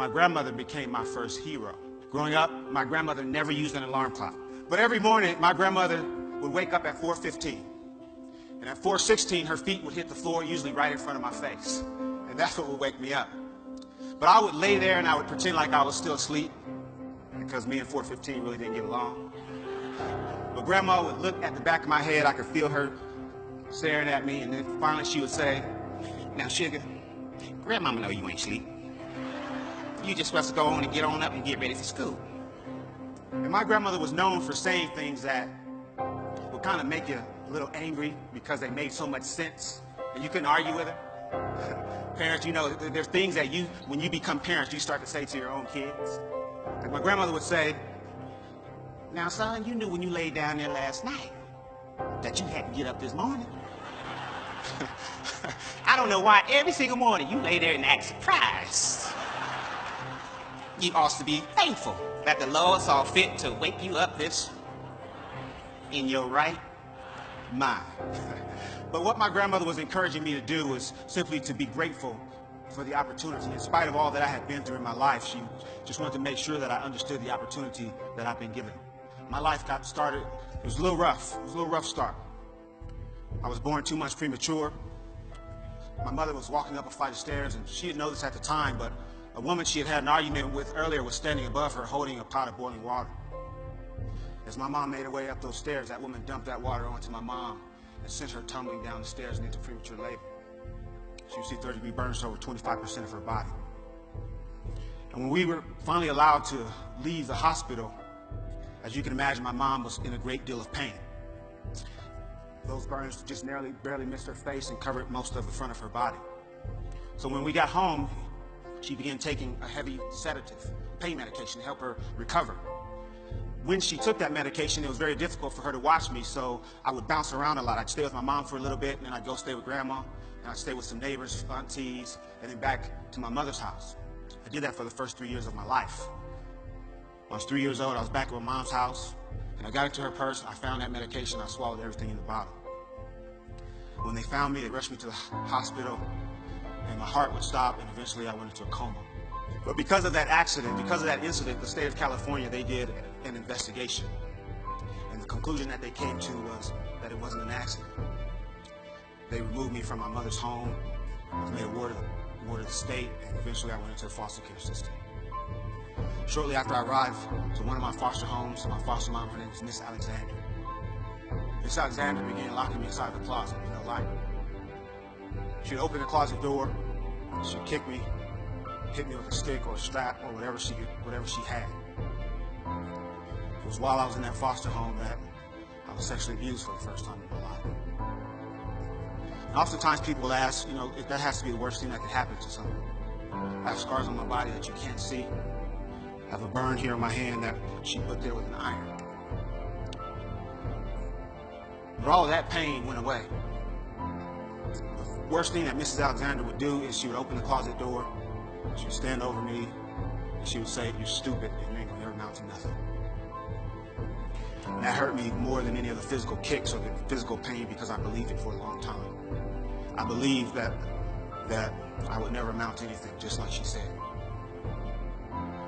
My grandmother became my first hero. Growing up, my grandmother never used an alarm clock. But every morning, my grandmother would wake up at 4:15. And at 4:16, her feet would hit the floor, usually right in front of my face. And that's what would wake me up. But I would lay there and I would pretend like I was still asleep, because me and 4:15 really didn't get along. But Grandma would look at the back of my head. I could feel her staring at me. And then finally she would say, "Now, sugar, Grandmama know you ain't asleep. You just supposed to go on and get on up and get ready for school." And my grandmother was known for saying things that would kind of make you a little angry because they made so much sense and you couldn't argue with her. Parents, you know, there's things that when you become parents, you start to say to your own kids. Like my grandmother would say, "Now, son, you knew when you laid down there last night that you had to get up this morning. I don't know why every single morning you lay there and act surprised. You ought to be thankful that the Lord saw fit to wake you up this in your right mind." But what my grandmother was encouraging me to do was simply to be grateful for the opportunity. In spite of all that I had been through in my life, she just wanted to make sure that I understood the opportunity that I've been given. My life got started, it was a little rough. It was a little rough start. I was born 2 months premature. My mother was walking up a flight of stairs, and she didn't know this at the time, but a woman she had had an argument with earlier was standing above her holding a pot of boiling water. As my mom made her way up those stairs, that woman dumped that water onto my mom and sent her tumbling down the stairs and into premature labor. She received third-degree burns to over 25% of her body. And when we were finally allowed to leave the hospital, as you can imagine, my mom was in a great deal of pain. Those burns just barely missed her face and covered most of the front of her body. So when we got home, she began taking a heavy sedative, pain medication, to help her recover. When she took that medication, it was very difficult for her to watch me, so I would bounce around a lot. I'd stay with my mom for a little bit, and then I'd go stay with Grandma, and I'd stay with some neighbors, aunties, and then back to my mother's house. I did that for the first 3 years of my life. When I was 3 years old, I was back at my mom's house, and I got into her purse, and I found that medication. I swallowed everything in the bottle. When they found me, they rushed me to the hospital, and my heart would stop, and eventually I went into a coma. But because of that accident, because of that incident, the state of California, they did an investigation. And the conclusion that they came to was that it wasn't an accident. They removed me from my mother's home, made a ward of the state, and eventually I went into the foster care system. Shortly after I arrived to one of my foster homes, my foster mom, her name was Miss Alexander. Miss Alexander began locking me inside the closet with no light. She'd open the closet door, she'd kick me, hit me with a stick or a strap or whatever she had. It was while I was in that foster home that I was sexually abused for the first time in my life. And oftentimes people will ask, you know, if that has to be the worst thing that could happen to someone. I have scars on my body that you can't see. I have a burn here on my hand that she put there with an iron. But all of that pain went away. The worst thing that Mrs. Alexander would do is she would open the closet door, she would stand over me, and she would say, "You're stupid, and you ain't gonna ever amount to nothing." And that hurt me more than any of the physical kicks or the physical pain, because I believed it for a long time. I believed that I would never amount to anything, just like she said.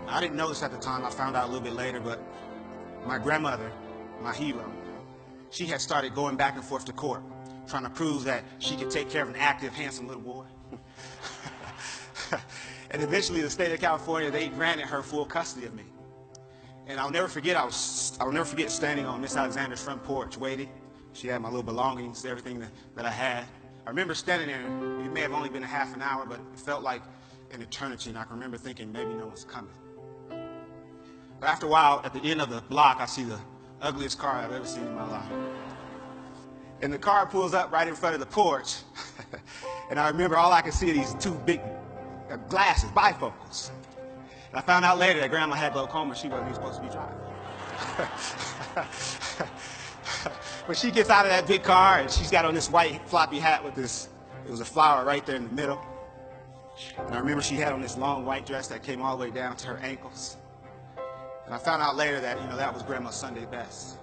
I didn't know this at the time. I found out a little bit later, but my grandmother, my hero, she had started going back and forth to court, trying to prove that she could take care of an active, handsome little boy. And eventually the state of California, they granted her full custody of me. And I'll never forget standing on Miss Alexander's front porch waiting. She had my little belongings, everything that I had. I remember standing there, it may have only been a half an hour, but it felt like an eternity, and I can remember thinking maybe no one's coming. But after a while, at the end of the block, I see the ugliest car I've ever seen in my life. And the car pulls up right in front of the porch, and I remember all I could see are these two big glasses, bifocals. And I found out later that Grandma had glaucoma. She wasn't even supposed to be driving. But she gets out of that big car, and she's got on this white floppy hat with this, it was a flower right there in the middle. And I remember she had on this long white dress that came all the way down to her ankles. And I found out later that, that was Grandma's Sunday best.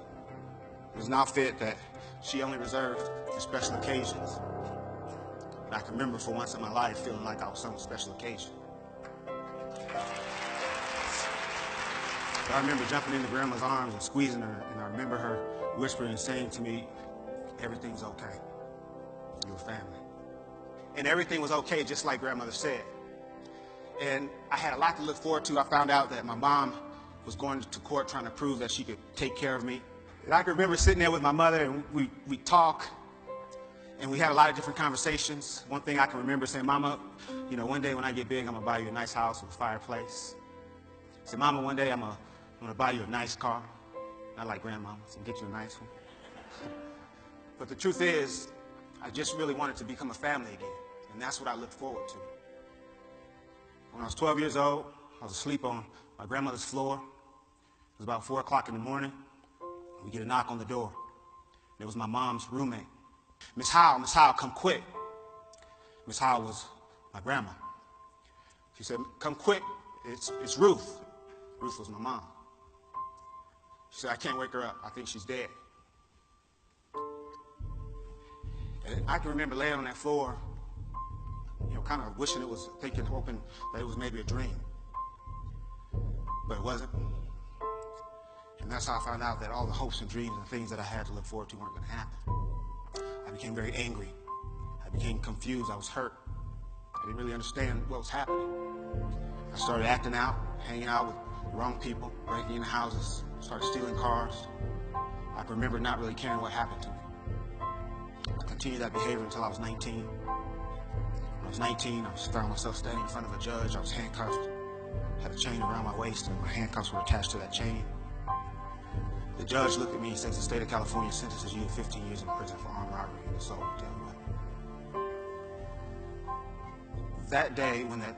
It was an outfit that she only reserved for special occasions. And I can remember for once in my life feeling like I was some special occasion. So I remember jumping into Grandma's arms and squeezing her, and I remember her whispering and saying to me, everything's okay. You're family. And everything was okay, just like Grandmother said. And I had a lot to look forward to. I found out that my mom was going to court trying to prove that she could take care of me. And I can remember sitting there with my mother, and we talk, and we had a lot of different conversations. One thing I can remember saying, Mama, you know, one day when I get big, I'm going to buy you a nice house with a fireplace. I said, Mama, one day I'm going to buy you a nice car. Not like Grandmama, so get you a nice one. But the truth is, I just really wanted to become a family again. And that's what I looked forward to. When I was 12 years old, I was asleep on my grandmother's floor. It was about 4 o'clock in the morning. We get a knock on the door. It was my mom's roommate. Miss Howell, come quick. Miss Howell was my grandma. She said, come quick, it's Ruth. Ruth was my mom. She said, I can't wake her up. I think she's dead. And I can remember laying on that floor, you know, kind of wishing it was, thinking, hoping that it was maybe a dream. But it wasn't. And that's how I found out that all the hopes and dreams and things that I had to look forward to weren't going to happen. I became very angry. I became confused. I was hurt. I didn't really understand what was happening. I started acting out, hanging out with the wrong people, breaking into houses, started stealing cars. I can remember not really caring what happened to me. I continued that behavior until I was 19. When I was 19, I found myself standing in front of a judge. I was handcuffed. I had a chain around my waist, and my handcuffs were attached to that chain. The judge looked at me and says, the state of California sentences you to 15 years in prison for armed robbery and assault with a deadly weapon. That day, when that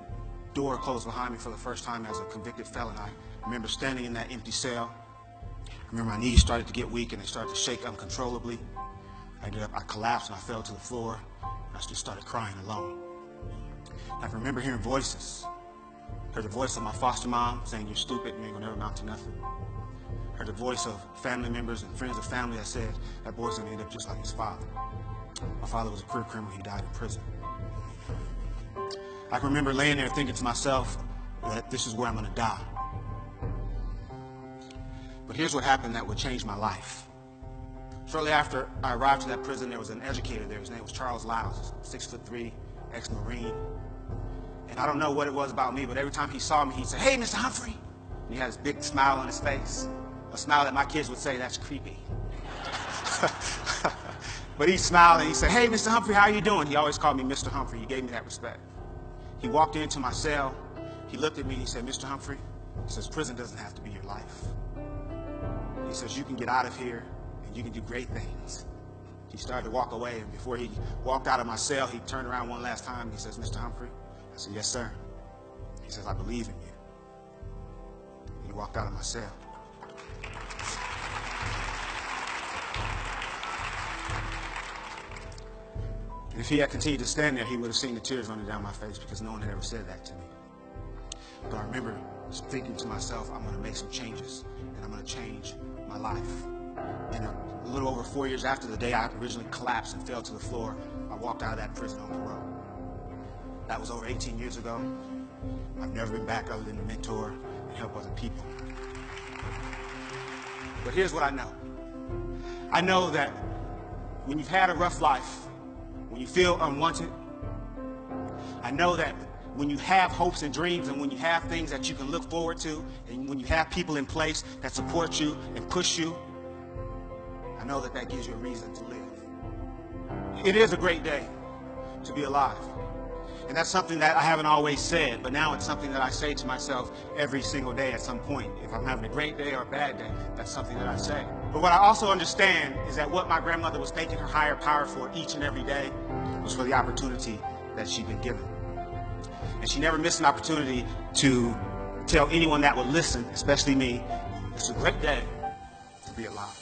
door closed behind me for the first time as a convicted felon, I remember standing in that empty cell. I remember my knees started to get weak and they started to shake uncontrollably. I collapsed and I fell to the floor, and I just started crying alone. I can remember hearing voices. Heard the voice of my foster mom saying, you're stupid, you ain't gonna never amount to nothing. Heard the voice of family members and friends of family that said, that boy's gonna end up just like his father. My father was a career criminal, he died in prison. I can remember laying there thinking to myself that this is where I'm gonna die. But here's what happened that would change my life. Shortly after I arrived to that prison, there was an educator there. His name was Charles Lyles, 6'3", ex-Marine. And I don't know what it was about me, but every time he saw me, he'd say, hey, Mr. Humphrey. And he had this big smile on his face, a smile that my kids would say, that's creepy. But he smiled and he said, hey, Mr. Humphrey, how are you doing? He always called me Mr. Humphrey. He gave me that respect. He walked into my cell. He looked at me and he said, Mr. Humphrey, he says, prison doesn't have to be your life. He says, you can get out of here and you can do great things. He started to walk away, and before he walked out of my cell, he turned around one last time and he says, Mr. Humphrey? I said, yes, sir. He says, I believe in you. He walked out of my cell. And if he had continued to stand there, he would have seen the tears running down my face because no one had ever said that to me. But I remember thinking to myself, I'm going to make some changes, and I'm going to change my life. And a little over 4 years after the day I originally collapsed and fell to the floor, I walked out of that prison on parole. That was over 18 years ago. I've never been back other than to mentor and help other people. But here's what I know. I know that when you've had a rough life, when you feel unwanted, I know that when you have hopes and dreams and when you have things that you can look forward to and when you have people in place that support you and push you, I know that that gives you a reason to live. It is a great day to be alive. And that's something that I haven't always said, but now it's something that I say to myself every single day at some point. If I'm having a great day or a bad day, that's something that I say. But what I also understand is that what my grandmother was thanking her higher power for each and every day was for the opportunity that she'd been given. And she never missed an opportunity to tell anyone that would listen, especially me, it's a great day to be alive.